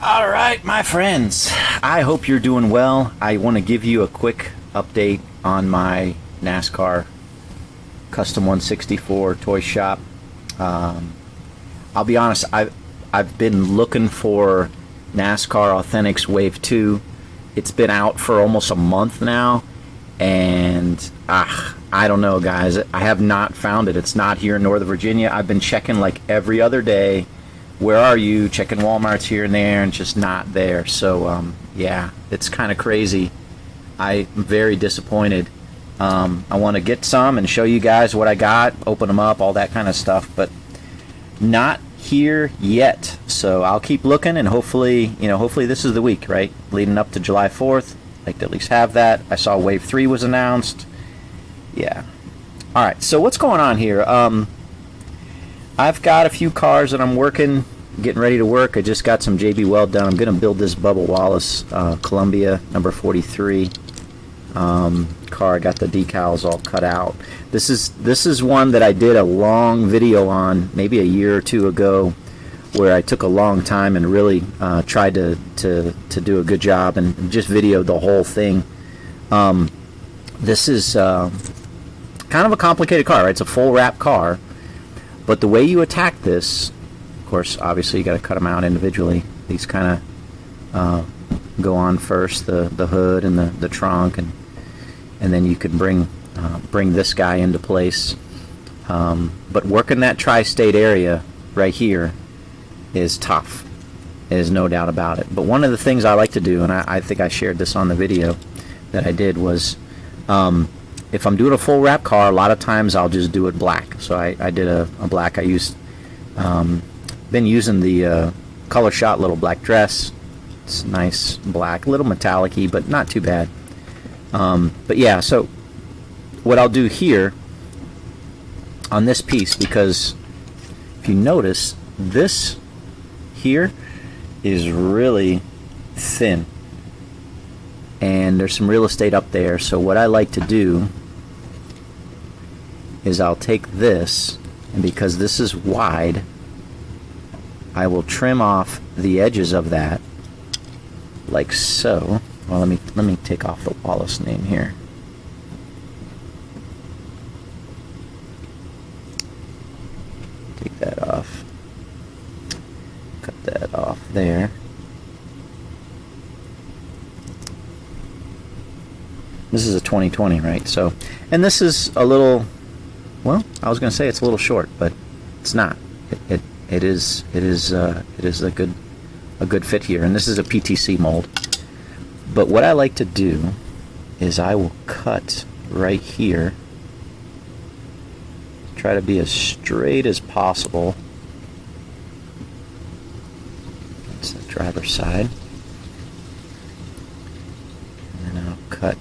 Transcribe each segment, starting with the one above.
All right, my friends. I hope you're doing well. I want to give you a quick update on my NASCAR Custom 164 toy shop. I'll be honest, I've been looking for NASCAR Authentics Wave 2. It's been out for almost a month now, and I don't know, guys. I have not found it. It's not here in Northern Virginia. I've been checking like every other day. Where are you? Checking Walmart's here and there, and just not there. So yeah, it's kind of crazy. I'm very disappointed. I want to get some and show you guys what I got, open them up, all that kind of stuff, but not here yet. So I'll keep looking, and hopefully this is the week, right, leading up to July 4th. I'd like to at least have that. I saw Wave 3 was announced. Yeah. All right. So what's going on here? I've got a few cars that I'm getting ready to work. I just got some JB Weld done. I'm going to build this Bubba Wallace Columbia number 43 car. I got the decals all cut out. This is one that I did a long video on maybe a year or two ago, where I took a long time and really tried to do a good job and just videoed the whole thing. This is kind of a complicated car, right? It's a full wrap car. But the way you attack this, of course, obviously you got to cut them out individually. These kind of go on first, the hood and the trunk, and then you can bring this guy into place. But working that tri-state area right here is tough. There's no doubt about it. But one of the things I like to do, and I think I shared this on the video that I did, was if I'm doing a full wrap car, a lot of times I'll just do it black. So I did a black. I used been using the Color Shot little black dress. It's nice black, a little metallic-y, but not too bad. But yeah, so what I'll do here on this piece, because if you notice, this here is really thin, and there's some real estate up there. So what I like to do is I'll take this, and because this is wide, I will trim off the edges of that like so. Well, let me take off the Wallace name here. Take that off. Cut that off there. This is a 2020, right? So, and this is a little, well, I was going to say it's a little short, but it's not. It is a good fit here, and this is a PTC mold. But what I like to do is I will cut right here, try to be as straight as possible. That's the driver's side, and then I'll cut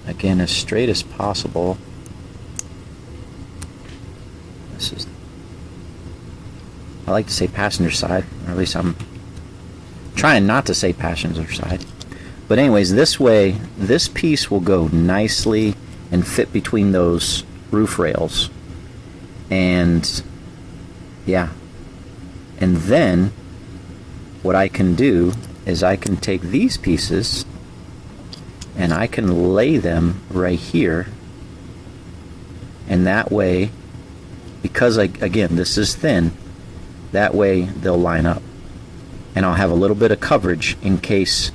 again as straight as possible. This is, I like to say passenger side, or at least I'm trying not to say passenger side. But anyways, this way, this piece will go nicely and fit between those roof rails. And yeah, and then what I can do is I can take these pieces and I can lay them right here, and that way, because again this is thin, that way they'll line up, and I'll have a little bit of coverage in case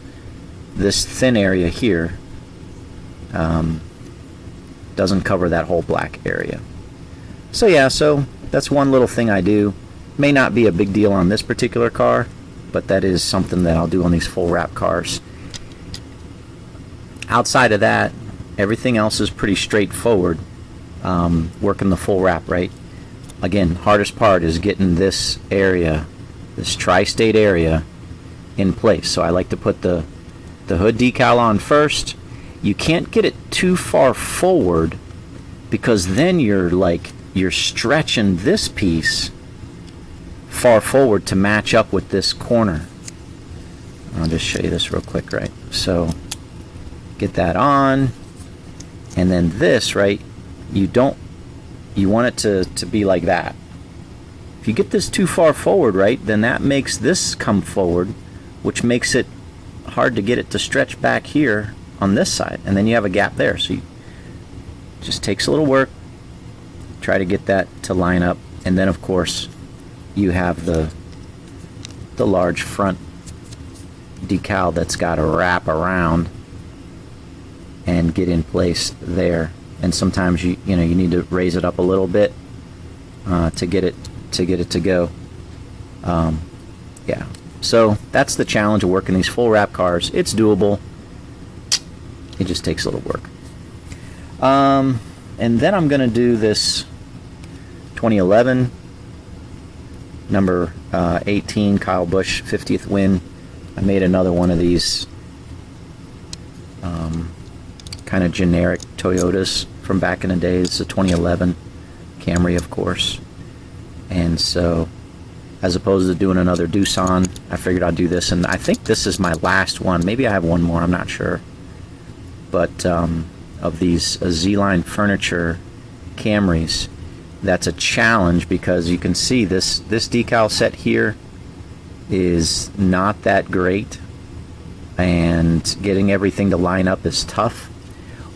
this thin area here doesn't cover that whole black area. So yeah, so that's one little thing I do. May not be a big deal on this particular car, but that is something that I'll do on these full wrap cars. Outside of that, everything else is pretty straightforward. Working the full wrap, right? Again, hardest part is getting this area, this tri-state area, in place. So I like to put the hood decal on first. You can't get it too far forward, because then you're stretching this piece far forward to match up with this corner. I'll just show you this real quick, right? So get that on, and then this, right, you want it to be like that. If you get this too far forward, right, then that makes this come forward which makes it hard to get it to stretch back here on this side, and then you have a gap there. So it just takes a little work. Try to get that to line up, and then of course you have the large front decal that's got to wrap around and get in place there. And sometimes you need to raise it up a little bit to get it to go. Yeah, so that's the challenge of working these full wrap cars. It's doable. It just takes a little work. And then I'm going to do this 2011 number 18 Kyle Busch 50th win. I made another one of these kind of generic Toyotas from back in the day. It's a 2011 Camry, of course. And so, as opposed to doing another Doosan, I figured I'd do this. And I think this is my last one. Maybe I have one more, I'm not sure. But of these Z-Line Furniture Camrys, that's a challenge because you can see this decal set here is not that great, and getting everything to line up is tough.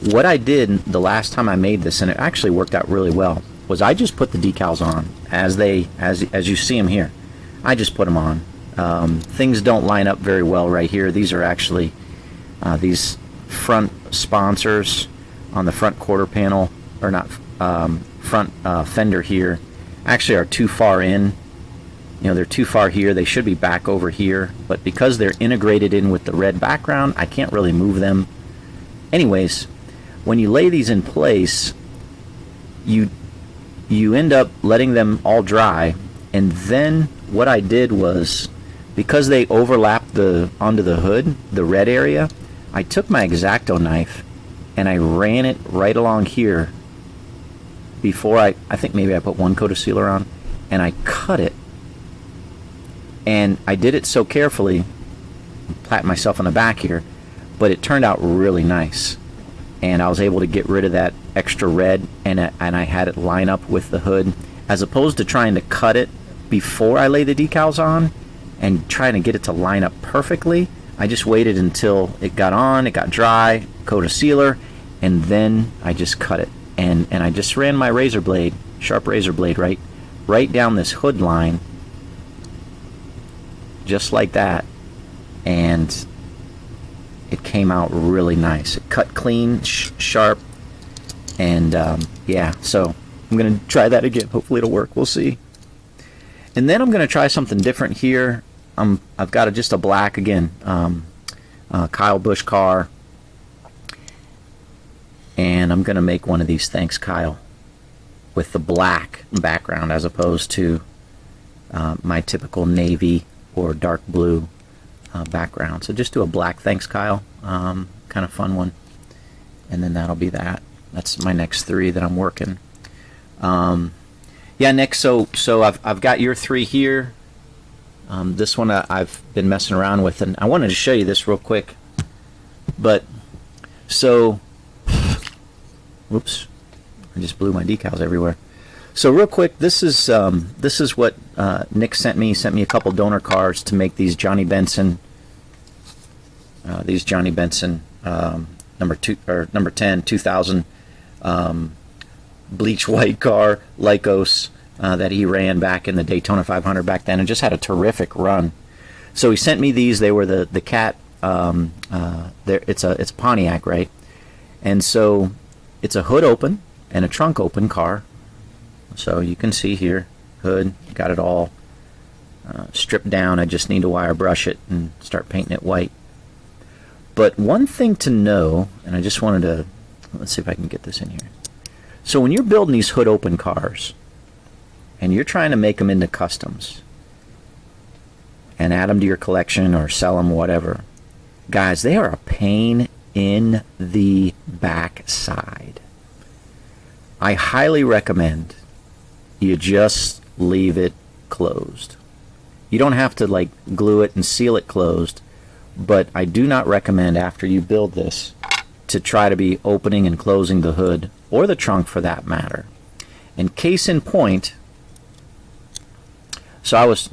What I did the last time I made this, and it actually worked out really well, was I just put the decals on as you see them here. I just put them on. Things don't line up very well right here. These are actually these front sponsors on the front quarter panel, or not front fender here, actually are too far in. They're too far here. They should be back over here, but because they're integrated in with the red background, I can't really move them. Anyways, when you lay these in place, you end up letting them all dry, and then what I did was, because they overlapped onto the hood, the red area, I took my X-Acto knife and I ran it right along here before I think maybe I put one coat of sealer on, and I cut it. And I did it so carefully, patting myself on the back here, but it turned out really nice. And I was able to get rid of that extra red, and I had it line up with the hood, as opposed to trying to cut it before I lay the decals on and trying to get it to line up perfectly. I just waited until it got on, it got dry, coat of sealer, and then I just cut it. And I just ran my razor blade, sharp razor blade, right down this hood line, just like that, and it came out really nice. It cut clean, sharp, and yeah, so I'm going to try that again. Hopefully it'll work. We'll see. And then I'm going to try something different here. I've got just a black, again, Kyle Busch car, and I'm going to make one of these Thanks Kyle with the black background as opposed to my typical navy or dark blue background. So just do a black Thanks Kyle, kind of fun one, and then that'll be that. That's my next three that I'm working. Yeah, Nick, so I've got your three here. This one I've been messing around with, and I wanted to show you this real quick. But so, whoops, I just blew my decals everywhere. So real quick, this is what Nick sent me. He sent me a couple donor cars to make these Johnny Benson. Number 10 2000 bleach white car Lycos that he ran back in the Daytona 500 back then, and just had a terrific run. So he sent me these. They were the Cat. It's a Pontiac, right? And so it's a hood open and a trunk open car. So you can see here, hood, got it all stripped down. I just need to wire brush it and start painting it white. But one thing to know, and I just wanted to, let's see if I can get this in here. So when you're building these hood open cars and you're trying to make them into customs and add them to your collection or sell them, whatever, guys, they are a pain in the backside. I highly recommend you just leave it closed. You don't have to like glue it and seal it closed, but I do not recommend after you build this to try to be opening and closing the hood or the trunk for that matter. And case in point, so I was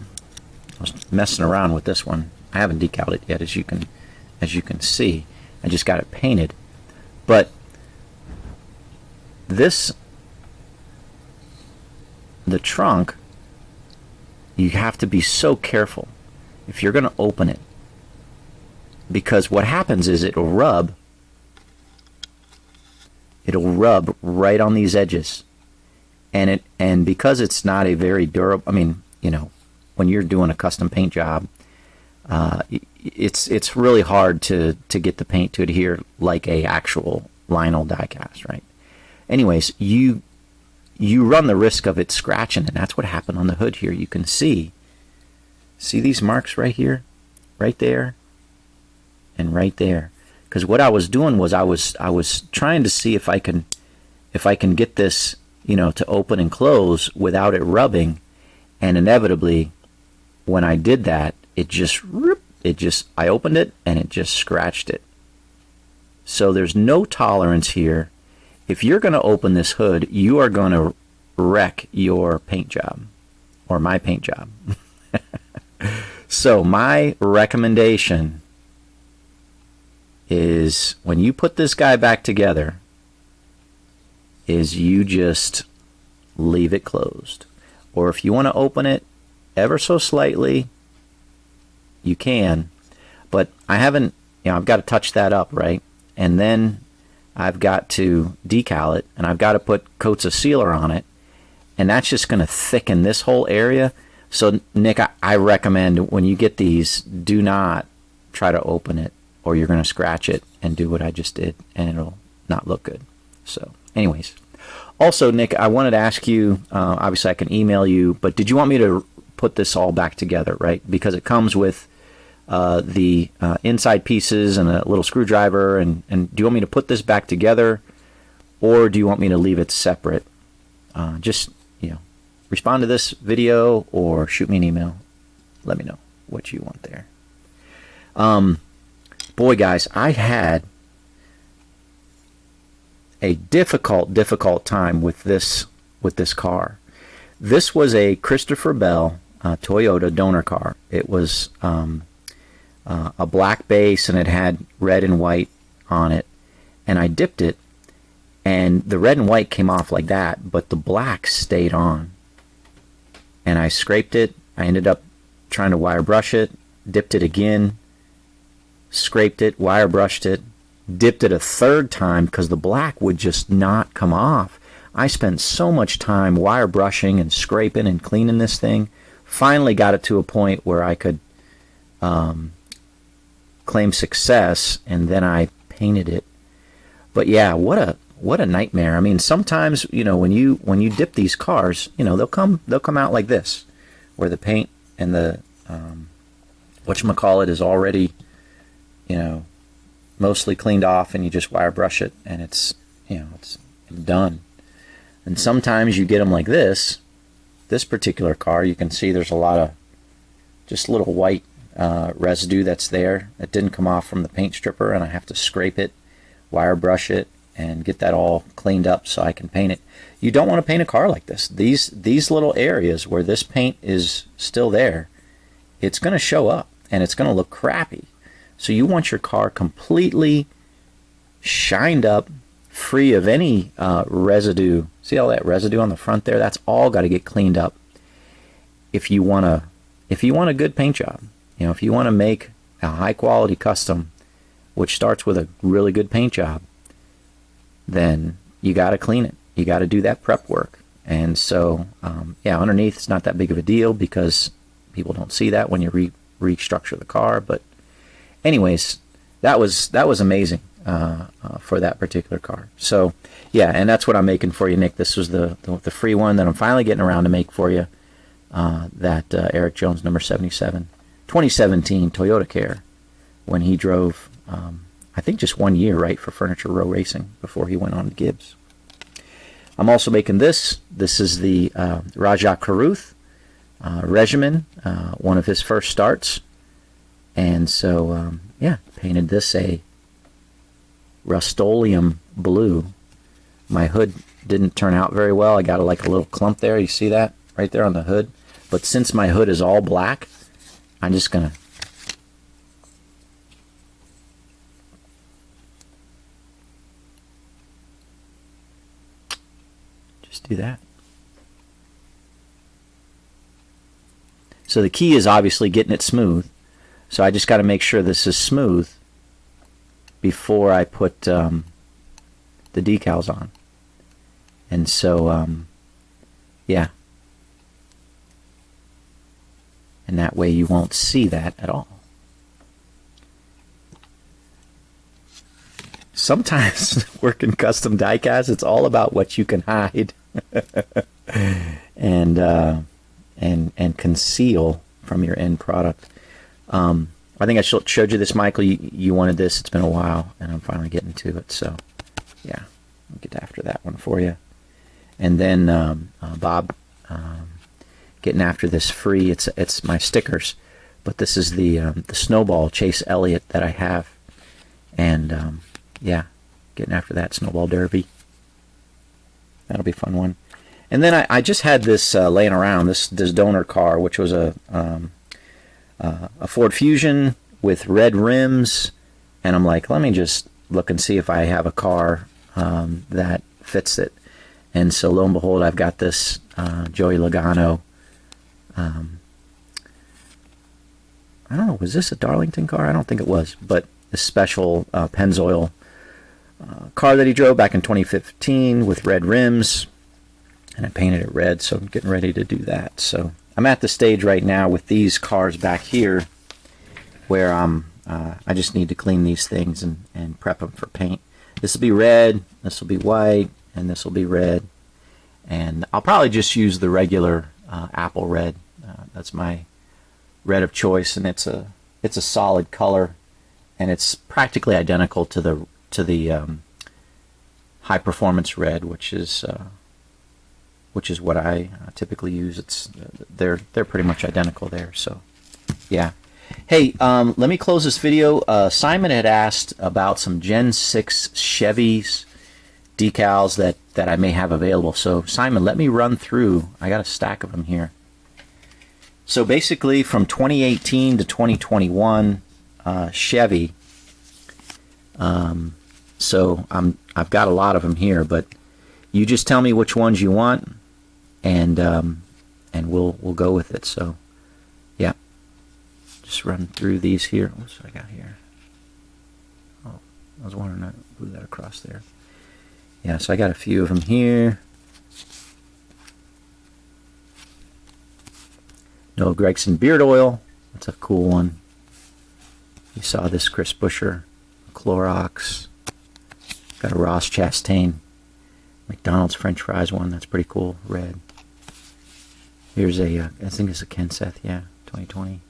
messing around with this one I haven't decaled it yet, as you can see. I just got it painted. But the trunk, you have to be so careful if you're going to open it, because what happens is it'll rub right on these edges, and because it's not a very durable, I mean, you know, when you're doing a custom paint job, it's really hard to get the paint to adhere like a actual vinyl diecast, right? Anyways, you run the risk of it scratching, and that's what happened on the hood here. You can see these marks right here, right there, and right there. Because what I was doing was I was trying to see if I can get this, you know, to open and close without it rubbing, and inevitably, when I did that, I opened it and it just scratched it. So there's no tolerance here. If you're going to open this hood, you are going to wreck your paint job, or my paint job. So my recommendation is, when you put this guy back together, is you just leave it closed. Or if you want to open it ever so slightly, you can. But I haven't, you know, I've got to touch that up, right? And then I've got to decal it, and I've got to put coats of sealer on it, and that's just going to thicken this whole area. So Nick, I recommend, when you get these, do not try to open it, or you're going to scratch it and do what I just did, and it'll not look good. So anyways, also Nick, I wanted to ask you, obviously I can email you, but did you want me to put this all back together, right? Because it comes with the inside pieces and a little screwdriver, and do you want me to put this back together, or do you want me to leave it separate? Just, you know, respond to this video or shoot me an email. Let me know what you want there. Boy, guys, I had a difficult time with this car. This was a Christopher Bell Toyota donor car. It was a black base, and it had red and white on it, and I dipped it, and the red and white came off like that, but the black stayed on, and I scraped it. I ended up trying to wire brush it, dipped it again, scraped it, wire brushed it, dipped it a third time because the black would just not come off. I spent so much time wire brushing and scraping and cleaning this thing. Finally got it to a point where I could claim success, and then I painted it. But yeah, what a nightmare. I mean, sometimes, you know, when you dip these cars, you know, they'll come out like this, where the paint and the whatchamacallit is already, you know, mostly cleaned off, and you just wire brush it, and it's, you know, it's done. And sometimes you get them like this. This particular car, you can see there's a lot of just little white residue that's there that didn't come off from the paint stripper, and I have to scrape it, wire brush it, and get that all cleaned up so I can paint it. You don't want to paint a car like this. These little areas where this paint is still there, it's going to show up, and it's going to look crappy. So you want your car completely shined up, free of any residue. See all that residue on the front there? That's all got to get cleaned up if you want a good paint job. You know, if you want to make a high quality custom, which starts with a really good paint job, then you got to clean it. You got to do that prep work. And so, yeah, underneath it's not that big of a deal because people don't see that when you restructure the car. But anyways, that was amazing for that particular car. So yeah, and that's what I'm making for you, Nick. This was the free one that I'm finally getting around to make for you. That Eric Jones number 77, 2017 Toyota Care, when he drove, I think just 1 year, right, for Furniture Row Racing before he went on to Gibbs. I'm also making this. This is the Rajah Caruth regimen, one of his first starts. And so, yeah, painted this a Rust-Oleum blue. My hood didn't turn out very well. I got like a little clump there. You see that right there on the hood? But since my hood is all black, I'm just going to do that. So the key is obviously getting it smooth. So I just got to make sure this is smooth before I put the decals on. And so, yeah. And that way you won't see that at all. Sometimes working custom diecast, it's all about what you can hide and conceal from your end product. I think I showed you this, Michael. You wanted this. It's been a while, and I'm finally getting to it. So, yeah, I'll get after that one for you. And then Bob, getting after this free. It's my stickers, but this is the Snowball Chase Elliott that I have, and yeah, getting after that Snowball Derby. That'll be a fun one. And then I just had this laying around, this donor car, which was a Ford Fusion with red rims, and I'm like, let me just look and see if I have a car that fits it. And so lo and behold, I've got this Joey Logano. I don't know, was this a Darlington car? I don't think it was, but a special Pennzoil car that he drove back in 2015 with red rims, and I painted it red, so I'm getting ready to do that. So I'm at the stage right now with these cars back here where I just need to clean these things and prep them for paint. This will be red, this will be white, and this will be red, and I'll probably just use the regular apple red. That's my red of choice, and it's a solid color, and it's practically identical to the high performance red, which is what I typically use. They're pretty much identical there. So yeah. Hey, let me close this video. Simon had asked about some Gen 6 Chevys decals that I may have available. So Simon, let me run through. I got a stack of them here. So basically from 2018 to 2021 Chevy. So I've got a lot of them here, but you just tell me which ones you want, and we'll go with it. So yeah, just run through these here. What's I got here? Oh, I was wondering I blew that across there. Yeah, so I got a few of them here. Noah Gregson beard oil. That's a cool one. You saw this Chris Buescher Clorox. Got a Ross Chastain McDonald's French fries one. That's pretty cool. Red. Here's a I think it's a Ken Seth. Yeah, 2020.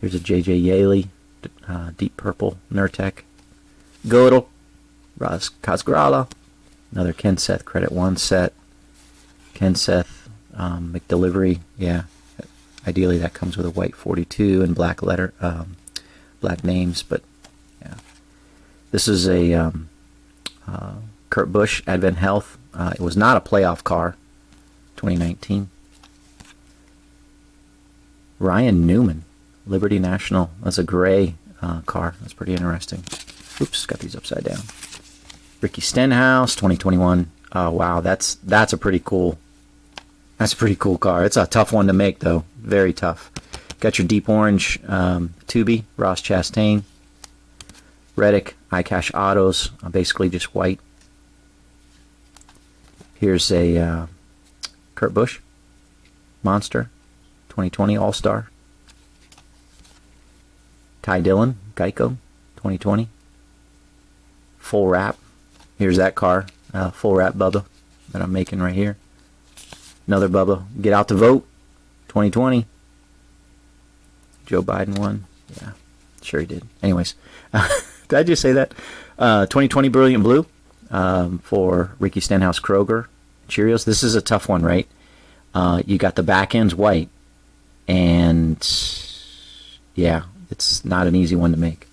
Here's a JJ Yaley deep purple Nurtec. Godel. Raz Kazgrala. Another Ken Seth Credit One set. Ken Seth McDelivery. Yeah. Ideally that comes with a white 42 and black letter, black names, but yeah. This is a Kurt Busch Advent Health. It was not a playoff car, 2019. Ryan Newman, Liberty National. That's a gray car. That's pretty interesting. Oops, got these upside down. Ricky Stenhouse, 2021. Oh wow, that's a pretty cool. That's a pretty cool car. It's a tough one to make though. Very tough. Got your deep orange Tubi, Ross Chastain. Reddick, iCash Autos, basically just white. Here's a Kurt Busch Monster, 2020 All-Star. Ty Dillon, Geico, 2020. Full wrap. Here's that car, full wrap Bubba that I'm making right here. Another Bubba, Get Out to Vote, 2020. Joe Biden won. Yeah, sure he did. Anyways, did I just say that? 2020 Brilliant Blue for Ricky Stenhouse Kroger Cheerios. This is a tough one, right? You got the back ends white, and yeah, it's not an easy one to make.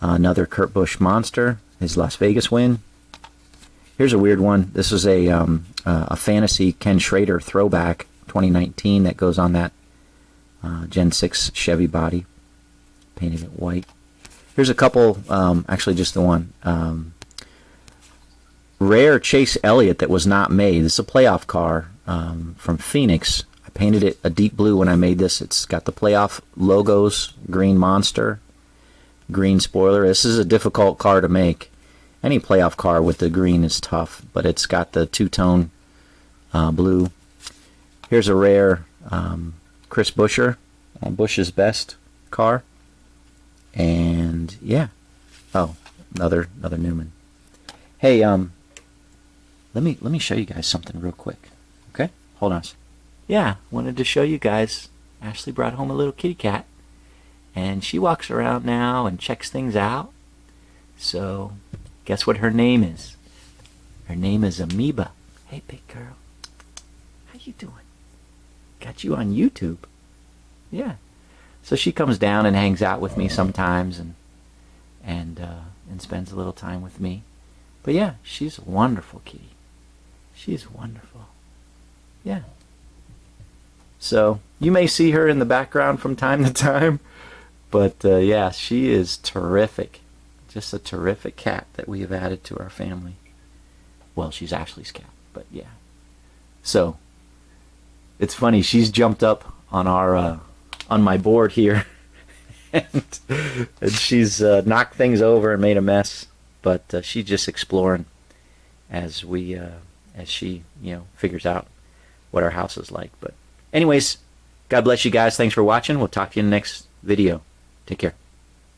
Another Kurt Busch Monster, his Las Vegas win. Here's a weird one. This is a fantasy Ken Schrader throwback 2019 that goes on that Gen 6 Chevy body. Painted it white. Here's a couple, actually just the one. rare Chase Elliott that was not made. This is a playoff car from Phoenix. I painted it a deep blue when I made this. It's got the playoff logos, green monster, green spoiler. This is a difficult car to make. Any playoff car with the green is tough, but it's got the two-tone blue. Here's a rare Chris Buescher, Bush's Best car. And yeah. Oh, another Newman. Hey, let me show you guys something real quick. Okay? Hold on. Yeah, wanted to show you guys. Ashley brought home a little kitty cat, and she walks around now and checks things out. So, guess what her name is? Her name is Amoeba. Hey, big girl. How you doing? Got you on YouTube. Yeah. So she comes down and hangs out with me sometimes and spends a little time with me. But yeah, she's a wonderful kitty. She's wonderful. Yeah. So you may see her in the background from time to time, but yeah, she is terrific. Just a terrific cat that we have added to our family. Well, she's Ashley's cat, but yeah. So it's funny. She's jumped up on our on my board here, and she's knocked things over and made a mess. But she's just exploring as she figures out what our house is like. But anyways, God bless you guys. Thanks for watching. We'll talk to you in the next video. Take care.